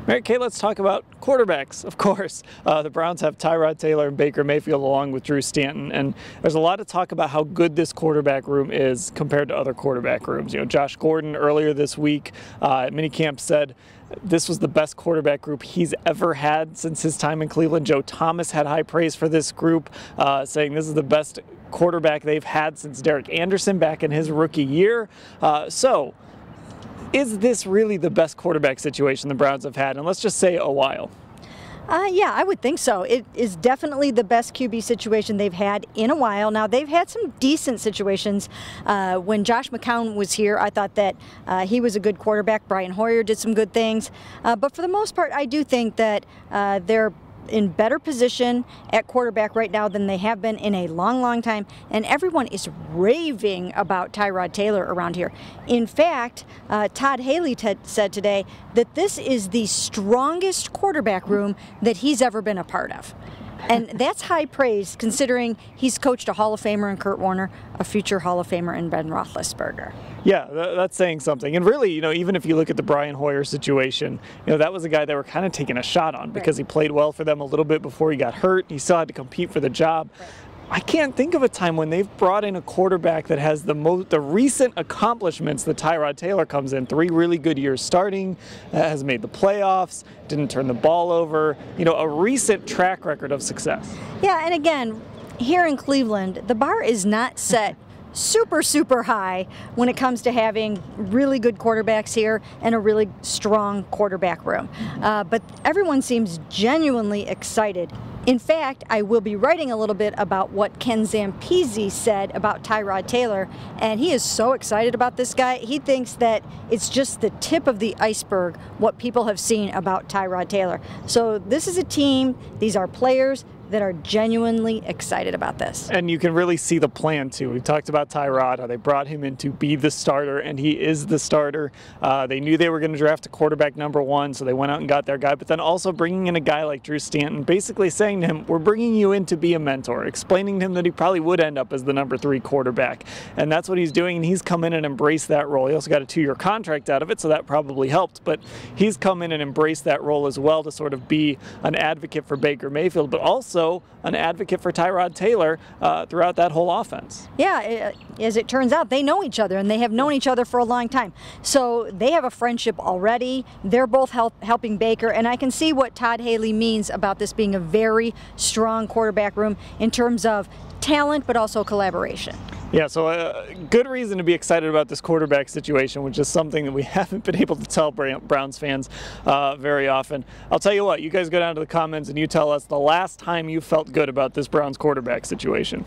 All right, Kate, let's talk about quarterbacks, of course. The Browns have Tyrod Taylor and Baker Mayfield along with Drew Stanton, and there's a lot of talk about how good this quarterback room is compared to other quarterback rooms. You know, Josh Gordon earlier this week at minicamp said this was the best quarterback group he's ever had since his time in Cleveland. Joe Thomas had high praise for this group, saying this is the best quarterback they've had since Derek Anderson back in his rookie year. Is this really the best quarterback situation the Browns have had? And let's just say a while. Yeah, I would think so. It is definitely the best QB situation they've had in a while. Now, they've had some decent situations. When Josh McCown was here, I thought that he was a good quarterback. Brian Hoyer did some good things. But for the most part, I do think that they're in better position at quarterback right now than they have been in a long time, and everyone is raving about Tyrod Taylor around here. In fact, Todd Haley said today that this is the strongest quarterback room that he's ever been a part of. And that's high praise considering he's coached a Hall of Famer in Kurt Warner, a future Hall of Famer in Ben Roethlisberger. Yeah, that's saying something. And really, you know, even if you look at the Brian Hoyer situation, you know, that was a guy they were kind of taking a shot on because he played well for them a little bit before he got hurt. He still had to compete for the job. I can't think of a time when they've brought in a quarterback that has the recent accomplishments that Tyrod Taylor comes in. 3 really good years starting, has made the playoffs, didn't turn the ball over, you know, a recent track record of success. Yeah, and again, here in Cleveland, the bar is not set super high when it comes to having really good quarterbacks here and a really strong quarterback room. But everyone seems genuinely excited. In fact, I will be writing a little bit about what Ken Zampese said about Tyrod Taylor, and he is so excited about this guy. He thinks that it's just the tip of the iceberg what people have seen about Tyrod Taylor. So this is a team, these are players that are genuinely excited about this. And you can really see the plan too. We've talked about Tyrod, how they brought him in to be the starter, and he is the starter. They knew they were going to draft a quarterback #1, so they went out and got their guy, but then also bringing in a guy like Drew Stanton, basically saying to him, we're bringing you in to be a mentor, explaining to him that he probably would end up as the #3 quarterback. And that's what he's doing, and he's come in and embraced that role. He also got a 2-year contract out of it, so that probably helped, but he's come in and embraced that role as well to sort of be an advocate for Baker Mayfield, but also an advocate for Tyrod Taylor throughout that whole offense. Yeah, as it turns out, they know each other, and they have known each other for a long time. So they have a friendship already. They're both helping Baker, and I can see what Todd Haley means about this being a very strong quarterback room in terms of talent, but also collaboration. Yeah, so good reason to be excited about this quarterback situation, which is something that we haven't been able to tell Browns fans very often. I'll tell you what, you guys go down to the comments and you tell us the last time you felt good about this Browns quarterback situation.